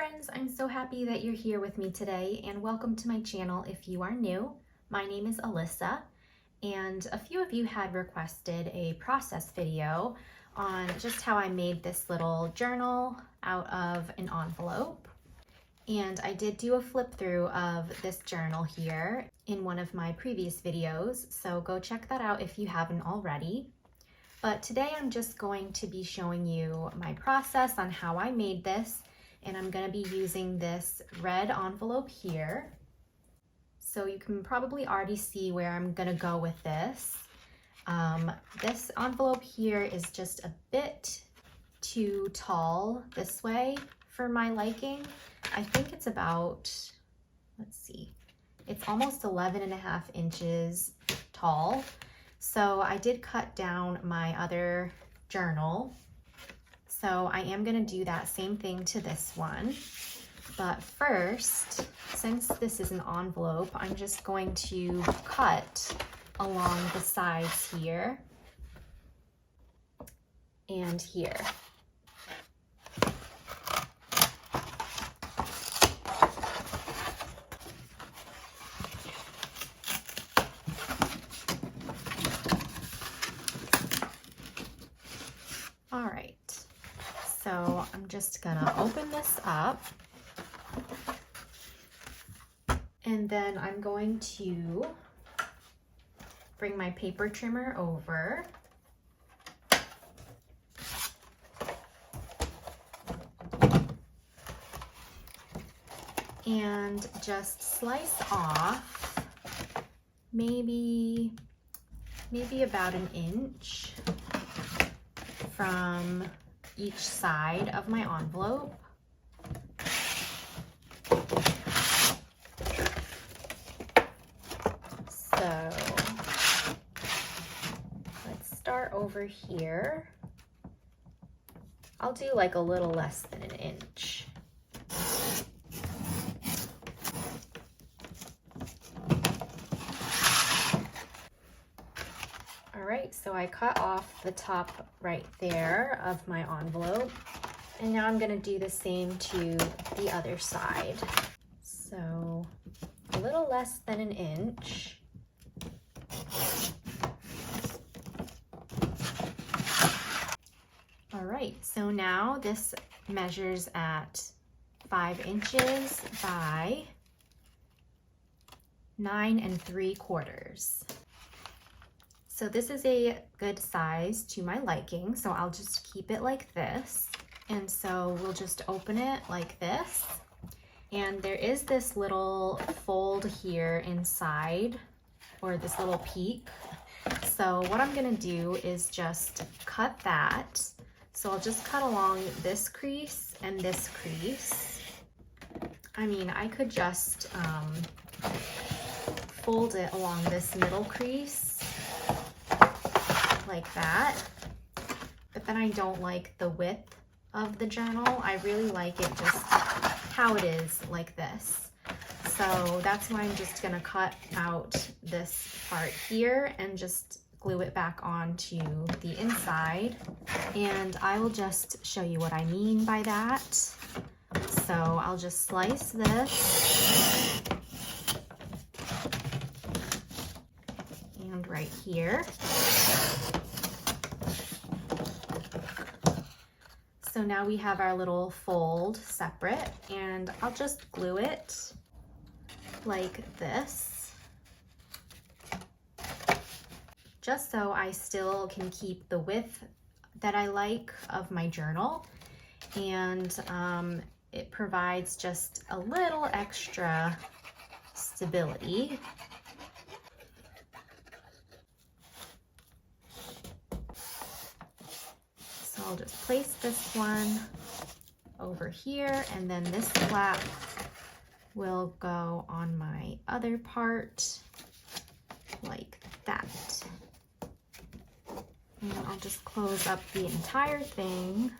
friends, I'm so happy that you're here with me today and welcome to my channel if you are new. My name is Alyssa and a few of you had requested a process video on just how I made this little journal out of an envelope. And I did do a flip through of this journal here in one of my previous videos, so go check that out if you haven't already. But today I'm just going to be showing you my process on how I made this, and I'm going to be using this red envelope here. So you can probably already see where I'm going to go with this. This envelope here is just a bit too tall this way for my liking. I think it's about, let's see, it's almost 11.5 inches tall. So I did cut down my other journal. So I am going to do that same thing to this one. But first, since this is an envelope, I'm just going to cut along the sides here and here. All right, so I'm just gonna open this up and then I'm going to bring my paper trimmer over and just slice off maybe about an inch from each side of my envelope. So let's start over here. I'll do like a little less than an inch. Alright, so I cut off the top right there of my envelope, and now I'm going to do the same to the other side. So a little less than an inch. Alright, so now this measures at 5 inches by 9 3/4. So this is a good size to my liking, so I'll just keep it like this. And so we'll just open it like this. And there is this little fold here inside, or this little peak. So what I'm gonna do is just cut that. So I'll just cut along this crease and this crease. I mean, I could just fold it along this middle crease like that, but then I don't like the width of the journal. I really like it just how it is like this. So that's why I'm just gonna cut out this part here and just glue it back onto the inside. And I will just show you what I mean by that. So I'll just slice this and right here. So now we have our little fold separate, and I'll just glue it like this, just so I still can keep the width that I like of my journal, and it provides just a little extra stability. So I'll just place this one over here, and then this flap will go on my other part like that. And I'll just close up the entire thing.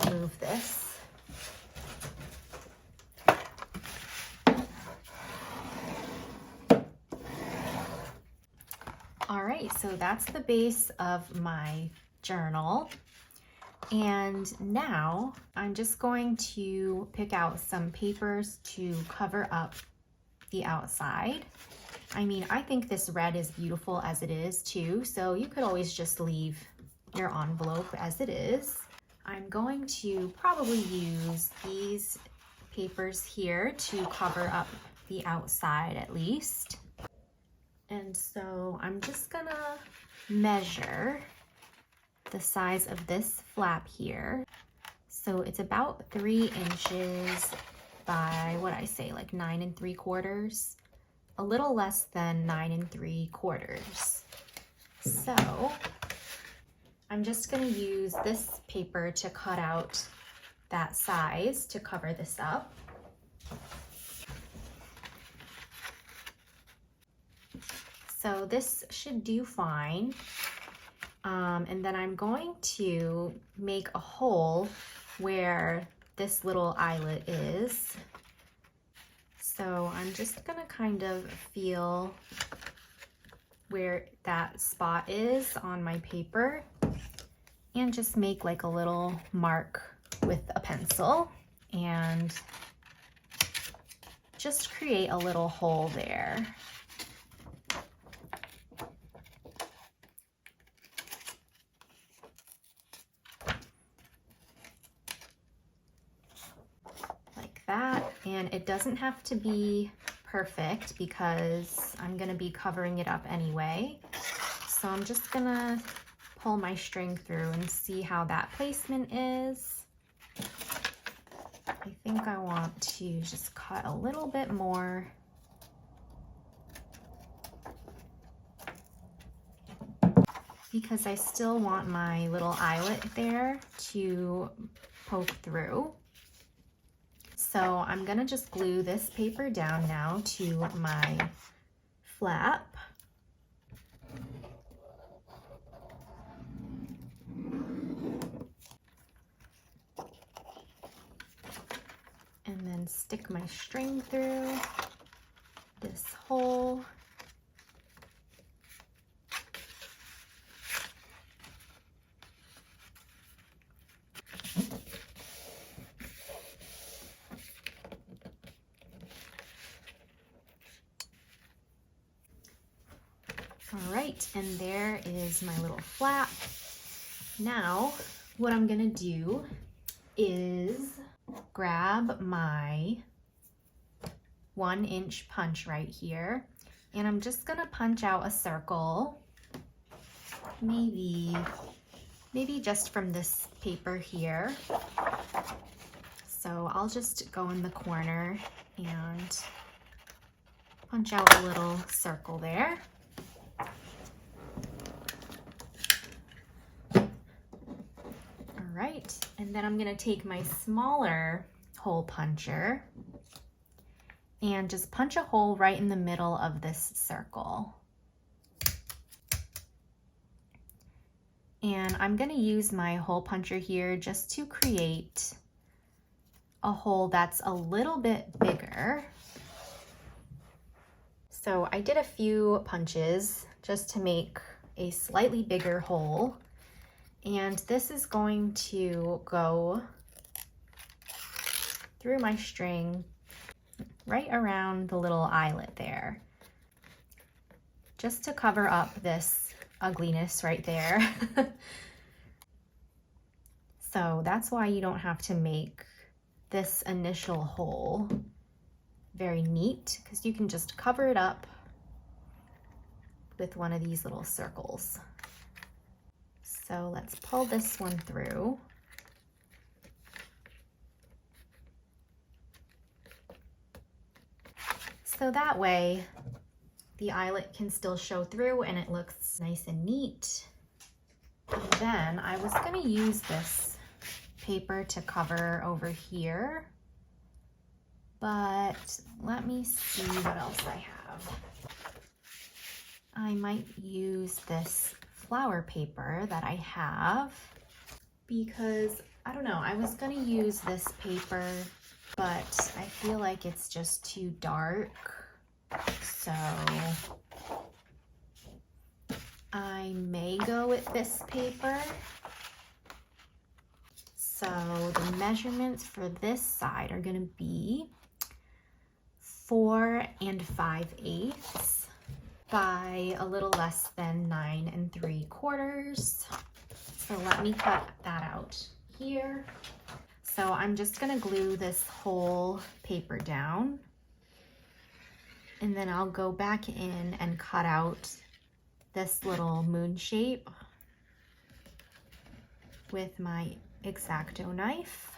Move this. All right, so that's the base of my journal. And now I'm just going to pick out some papers to cover up the outside. I mean, I think this red is beautiful as it is too, so you could always just leave your envelope as it is. I'm going to probably use these papers here to cover up the outside at least. And so I'm just gonna measure the size of this flap here. So it's about 3 inches by, what I say, like 9 3/4, a little less than 9 3/4. So I'm just gonna use this paper to cut out that size to cover this up. So this should do fine. And then I'm going to make a hole where this little eyelet is. So I'm just gonna kind of feel where that spot is on my paper and just make like a little mark with a pencil and just create a little hole there. That, and it doesn't have to be perfect because I'm gonna be covering it up anyway. So I'm just gonna pull my string through and see how that placement is. I think I want to just cut a little bit more. Because I still want my little eyelet there to poke through. So I'm gonna just glue this paper down now to my flap. And then stick my string through this hole. All right, and there is my little flap. Now, what I'm gonna do is grab my 1-inch punch right here, and I'm just gonna punch out a circle, maybe just from this paper here. So I'll just go in the corner and punch out a little circle there. Right, and then I'm gonna take my smaller hole puncher and just punch a hole right in the middle of this circle. And I'm gonna use my hole puncher here just to create a hole that's a little bit bigger. So I did a few punches just to make a slightly bigger hole. And this is going to go through my string right around the little eyelet there, just to cover up this ugliness right there. So that's why you don't have to make this initial hole very neat, because you can just cover it up with one of these little circles. So let's pull this one through. So that way the eyelet can still show through and it looks nice and neat. And then I was gonna use this paper to cover over here, but let me see what else I have. I might use this flower paper that I have, because I don't know, I was gonna use this paper, but I feel like it's just too dark, so I may go with this paper. So the measurements for this side are going to be 4 5/8 by a little less than 9 3/4. So let me cut that out here. So I'm just going to glue this whole paper down, and then I'll go back in and cut out this little moon shape with my X-Acto knife.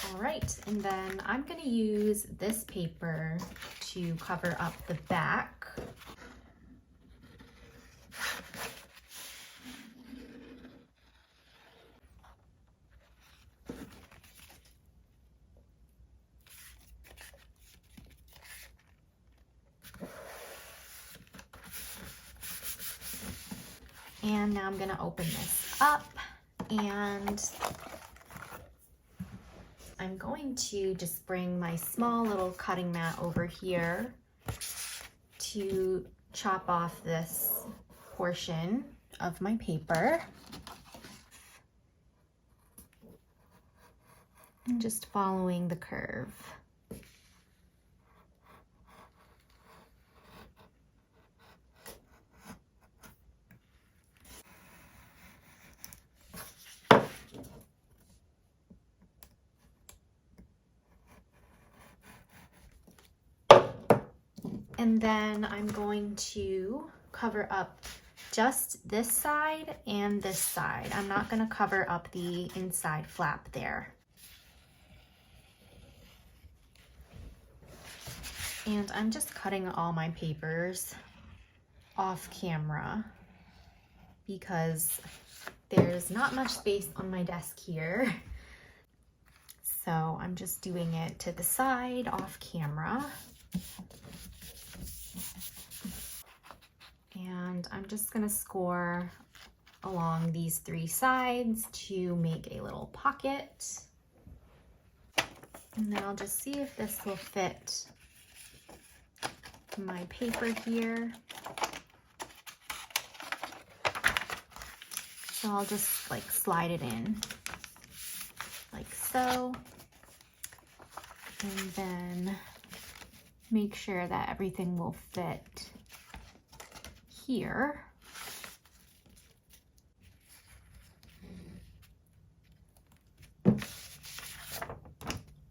All right, and then I'm going to use this paper to cover up the back. And now I'm going to open this up, and I'm going to just bring my small little cutting mat over here to chop off this portion of my paper. And just following the curve. And then I'm going to cover up just this side and this side. I'm not going to cover up the inside flap there. And I'm just cutting all my papers off camera because there's not much space on my desk here. So I'm just doing it to the side off camera. And I'm just gonna score along these 3 sides to make a little pocket. And then I'll just see if this will fit my paper here. So I'll just like slide it in like so. And then make sure that everything will fit here.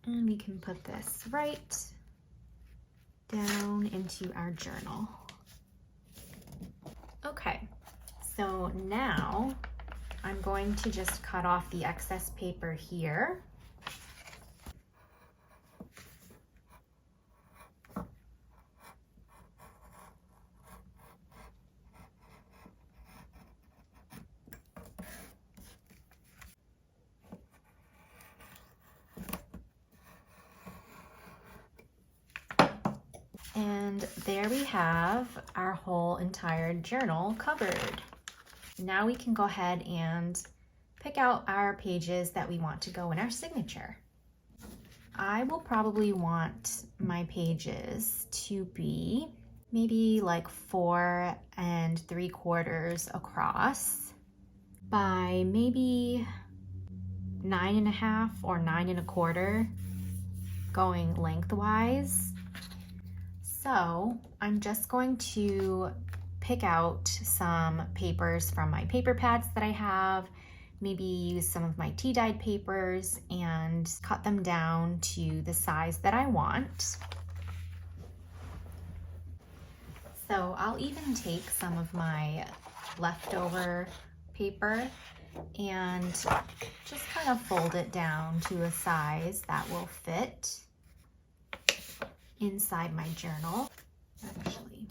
And we can put this right down into our journal. Okay, so now I'm going to just cut off the excess paper here. And there we have our whole entire journal covered. Now we can go ahead and pick out our pages that we want to go in our signature. I will probably want my pages to be maybe like 4 3/4 across by maybe 9.5 or 9 1/4 going lengthwise. So I'm just going to pick out some papers from my paper pads that I have, maybe use some of my tea-dyed papers and cut them down to the size that I want. So I'll even take some of my leftover paper and just kind of fold it down to a size that will fit inside my journal. Actually,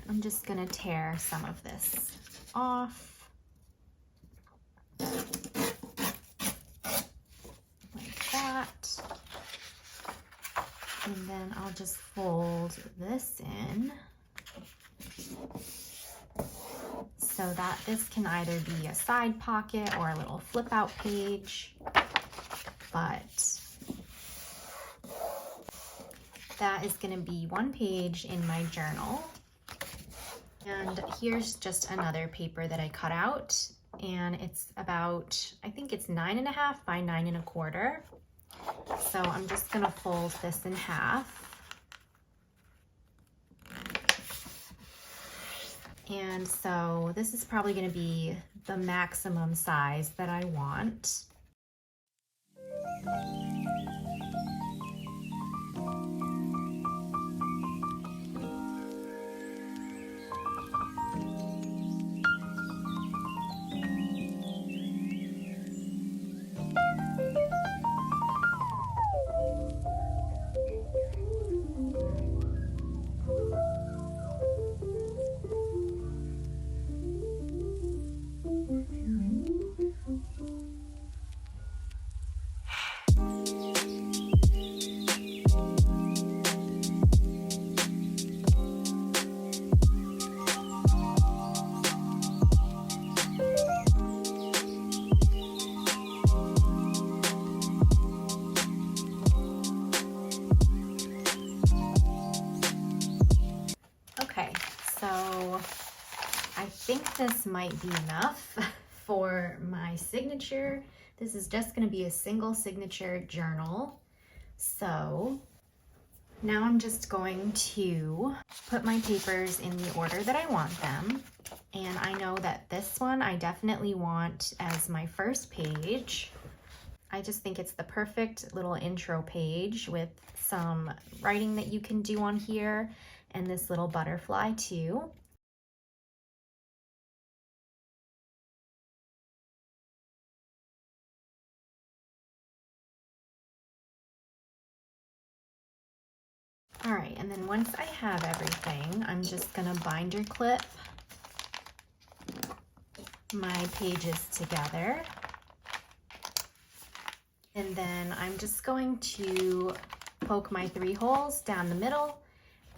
I'm just gonna tear some of this off like that, and then I'll just fold this in so so that this can either be a side pocket or a little flip out page, but that is going to be one page in my journal. And here's just another paper that I cut out, and it's about, I think it's 9.5 by 9.25. So I'm just going to fold this in half. And so this is probably going to be the maximum size that I want. So I think this might be enough for my signature. This is just going to be a single signature journal. So now I'm just going to put my papers in the order that I want them. And I know that this one I definitely want as my first page. I just think it's the perfect little intro page with some writing that you can do on here and this little butterfly too. All right, and then once I have everything, I'm just gonna binder clip my pages together. And then I'm just going to poke my 3 holes down the middle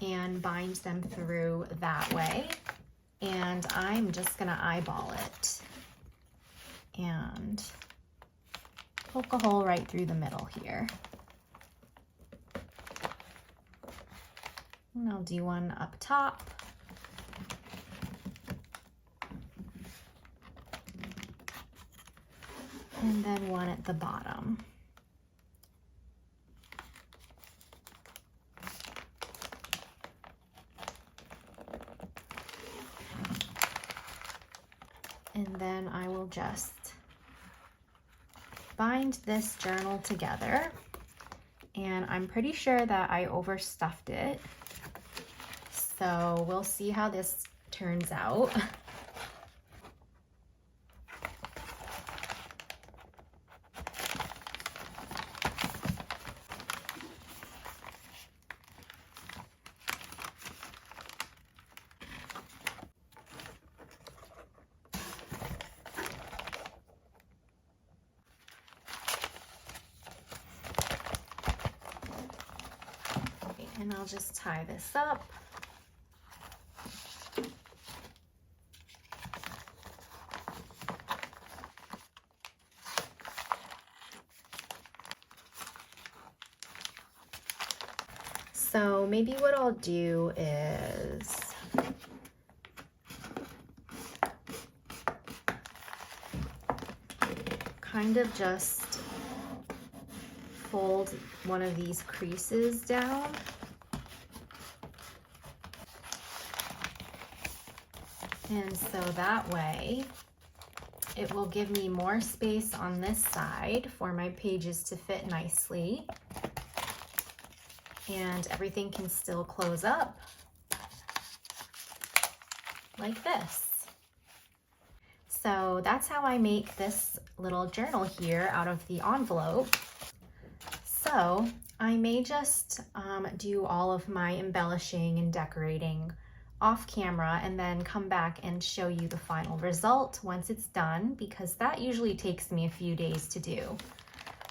and bind them through that way. And I'm just gonna eyeball it and poke a hole right through the middle here. And I'll do one up top. And then one at the bottom. And then I will just bind this journal together. And I'm pretty sure that I overstuffed it. So we'll see how this turns out. And I'll just tie this up. So maybe what I'll do is kind of just fold one of these creases down. And so that way it will give me more space on this side for my pages to fit nicely. And everything can still close up like this. So that's how I make this little journal here out of the envelope. So I may just do all of my embellishing and decorating off camera and then come back and show you the final result once it's done, because that usually takes me a few days to do.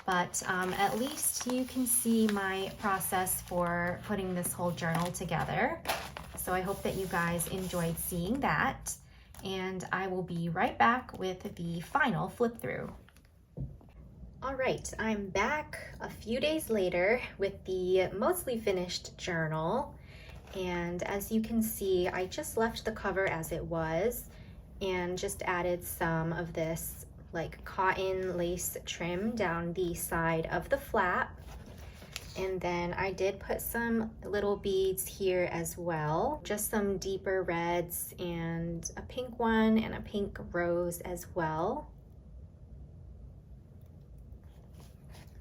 But at least you can see my process for putting this whole journal together. So I hope that you guys enjoyed seeing that. and I will be right back with the final flip through. All right, I'm back a few days later with the mostly finished journal. And as you can see, I just left the cover as it was and just added some of this like cotton lace trim down the side of the flap. And then I did put some little beads here as well, just some deeper reds and a pink one and a pink rose as well.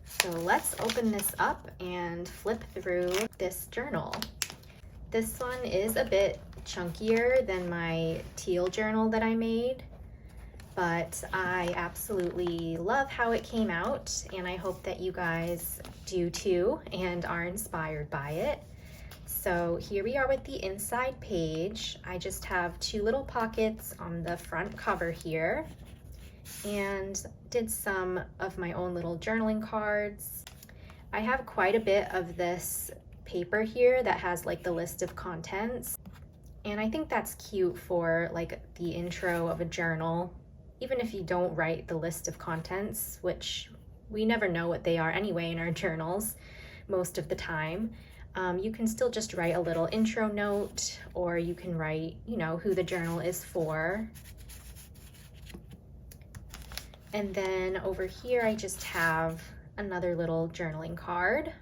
So let's open this up and flip through this journal. This one is a bit chunkier than my teal journal that I made, but I absolutely love how it came out, and I hope that you guys do too and are inspired by it. So here we are with the inside page. I just have two little pockets on the front cover here, and did some of my own little journaling cards. I have quite a bit of this paper here that has like the list of contents, and I think that's cute for like the intro of a journal, even if you don't write the list of contents, which we never know what they are anyway in our journals most of the time. You can still just write a little intro note, or you can write, you know, who the journal is for. And then over here, I just have another little journaling card.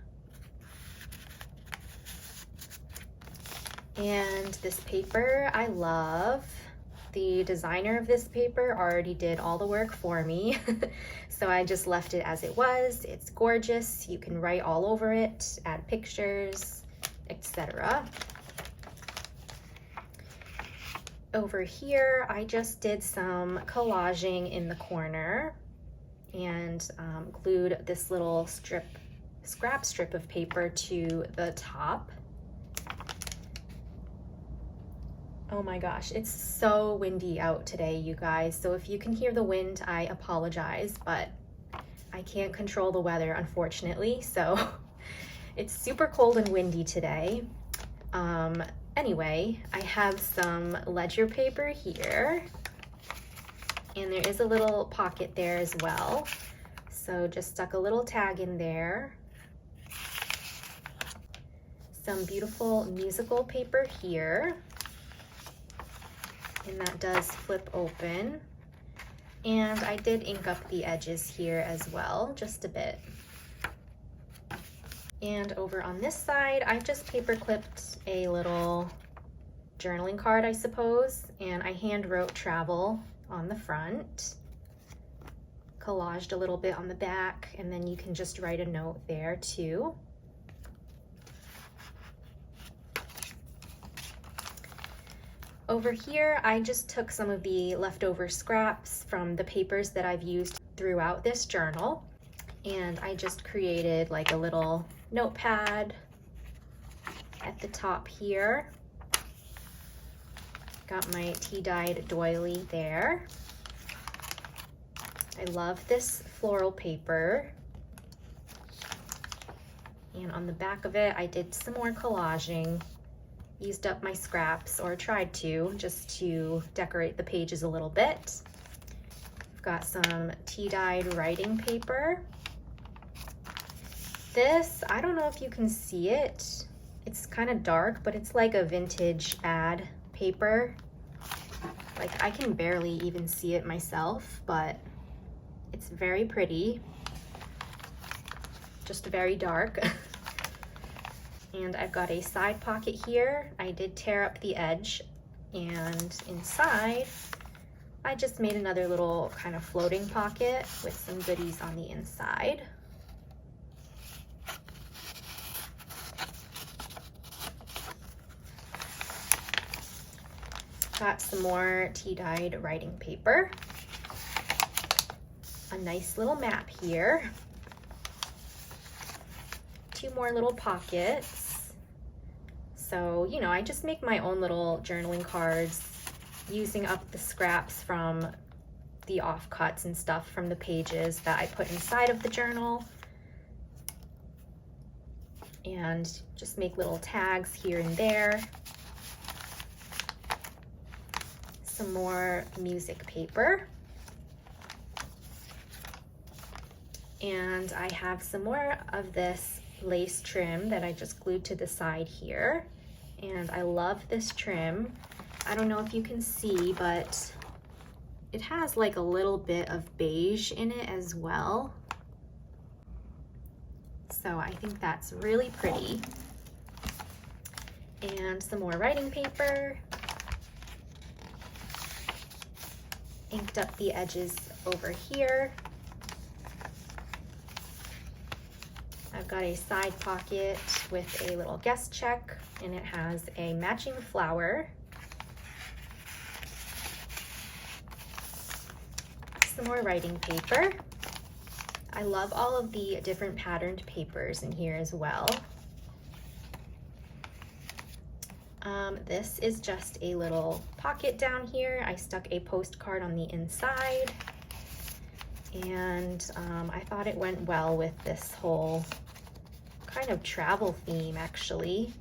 And this paper I love. The designer of this paper already did all the work for me. So I just left it as it was. It's gorgeous. You can write all over it, add pictures, etc. Over here, I just did some collaging in the corner and glued this little scrap strip of paper to the top. Oh my gosh, it's so windy out today, you guys. So if you can hear the wind, I apologize, but I can't control the weather, unfortunately. So it's super cold and windy today. Anyway, I have some ledger paper here, and there is a little pocket there as well. So just stuck a little tag in there. Some beautiful musical paper here, and that does flip open. And I did ink up the edges here as well, just a bit. And over on this side, I've just paper clipped a little journaling card, I suppose, and I hand wrote travel on the front, collaged a little bit on the back, and then you can just write a note there too. Over here, I just took some of the leftover scraps from the papers that I've used throughout this journal, and I just created like a little notepad at the top here. Got my tea-dyed doily there. I love this floral paper. And on the back of it, I did some more collaging. Used up my scraps, or tried to, just to decorate the pages a little bit. I've got some tea-dyed writing paper. This, I don't know if you can see it. It's kind of dark, but it's like a vintage ad paper. Like, I can barely even see it myself, but it's very pretty. Just very dark. And I've got a side pocket here. I did tear up the edge, and inside, I just made another little kind of floating pocket with some goodies on the inside. Got some more tea-dyed writing paper. A nice little map here. Two more little pockets. So, you know, I just make my own little journaling cards using up the scraps from the offcuts and stuff from the pages that I put inside of the journal. And just make little tags here and there. some more music paper. And I have some more of this lace trim that I just glued to the side here. And I love this trim. I don't know if you can see, but it has like a little bit of beige in it as well. So I think that's really pretty. And some more writing paper. Inked up the edges over here. I've got a side pocket with a little guest check, and it has a matching flower. Some more writing paper. I love all of the different patterned papers in here as well. This is just a little pocket down here. I stuck a postcard on the inside, and I thought it went well with this whole kind of travel theme, actually.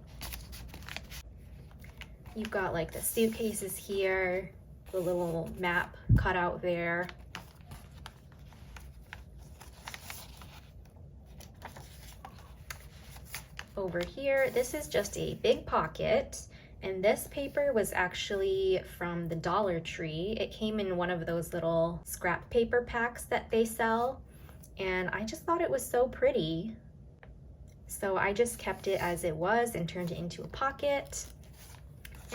You've got like the suitcases here, the little map cut out there. Over here, this is just a big pocket, and this paper was actually from the Dollar Tree. It came in one of those little scrap paper packs that they sell, and I just thought it was so pretty. So I just kept it as it was and turned it into a pocket,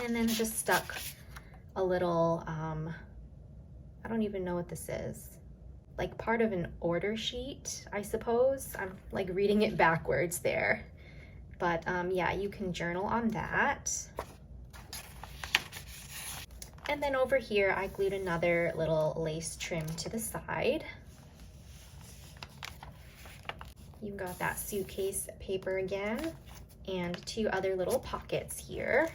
and then just stuck a little, I don't even know what this is, like part of an order sheet, I suppose. I'm like reading it backwards there. But yeah, you can journal on that. And then over here, I glued another little lace trim to the side. You've got that suitcase paper again, and two other little pockets here.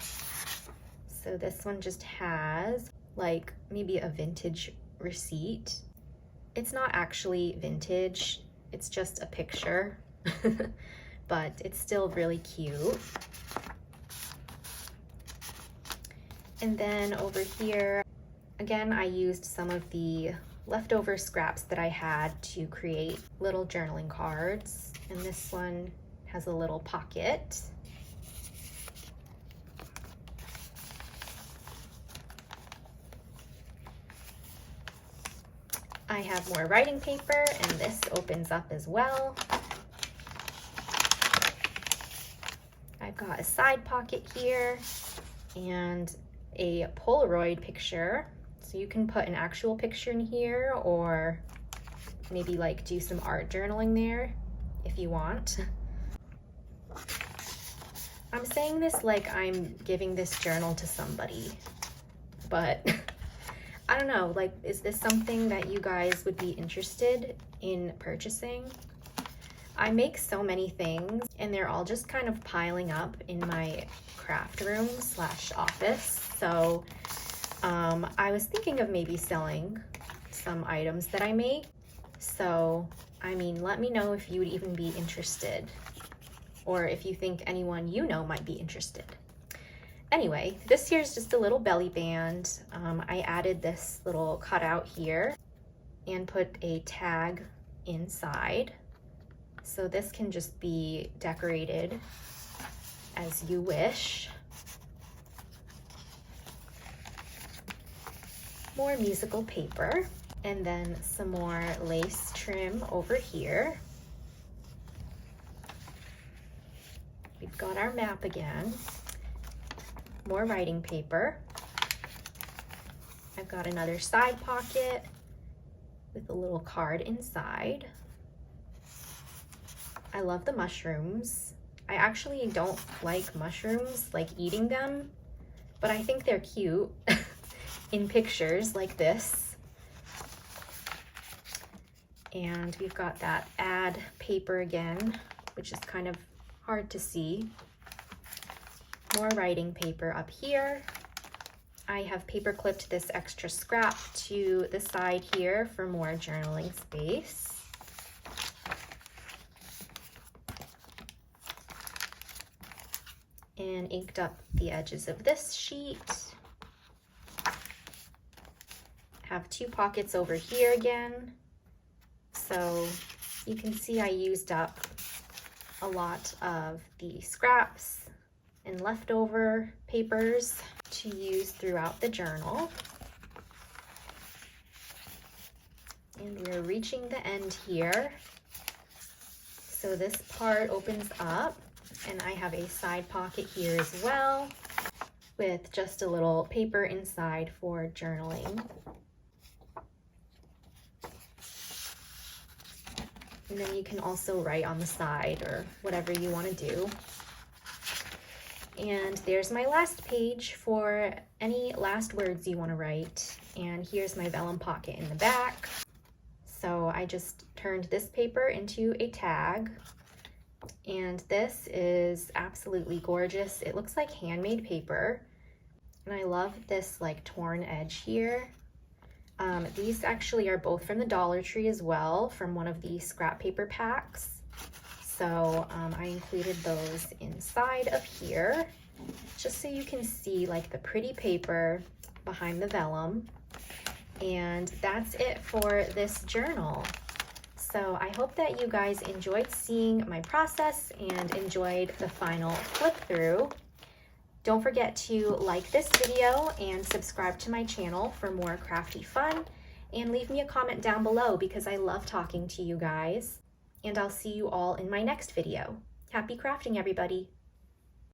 So this one just has like maybe a vintage receipt. It's not actually vintage, it's just a picture. But it's still really cute. And then over here, again, I used some of the leftover scraps that I had to create little journaling cards. And this one has a little pocket. I have more writing paper, and this opens up as well. I've got a side pocket here and a Polaroid picture. So you can put an actual picture in here, or maybe like do some art journaling there if you want. I'm saying this like I'm giving this journal to somebody, but I don't know, like, is this something that you guys would be interested in purchasing? I make so many things, and they're all just kind of piling up in my craft room / office. So I was thinking of maybe selling some items that I make. So, I mean, let me know if you would even be interested, or if you think anyone you know might be interested. Anyway, this here is just a little belly band. I added this little cutout here and put a tag inside. So this can just be decorated as you wish. More musical paper, and then some more lace trim over here. We've got our map again. More writing paper. I've got another side pocket with a little card inside. I love the mushrooms. I actually don't like mushrooms, like eating them, but I think they're cute in pictures like this. And we've got that ad paper again, which is kind of hard to see. More writing paper up here. I have paper clipped this extra scrap to the side here for more journaling space. And inked up the edges of this sheet. have 2 pockets over here again. So you can see I used up a lot of the scraps and leftover papers to use throughout the journal. And we're reaching the end here. So this part opens up, and I have a side pocket here as well with just a little paper inside for journaling. And then you can also write on the side or whatever you want to do. And there's my last page for any last words you want to write. And here's my vellum pocket in the back. So I just turned this paper into a tag. And this is absolutely gorgeous. It looks like handmade paper. And I love this like torn edge here. These actually are both from the Dollar Tree as well, from one of the scrap paper packs. So I included those inside of here, just so you can see like the pretty paper behind the vellum. And that's it for this journal. So I hope that you guys enjoyed seeing my process and enjoyed the final flip through. Don't forget to like this video and subscribe to my channel for more crafty fun, and leave me a comment down below because I love talking to you guys. And I'll see you all in my next video. Happy crafting, everybody!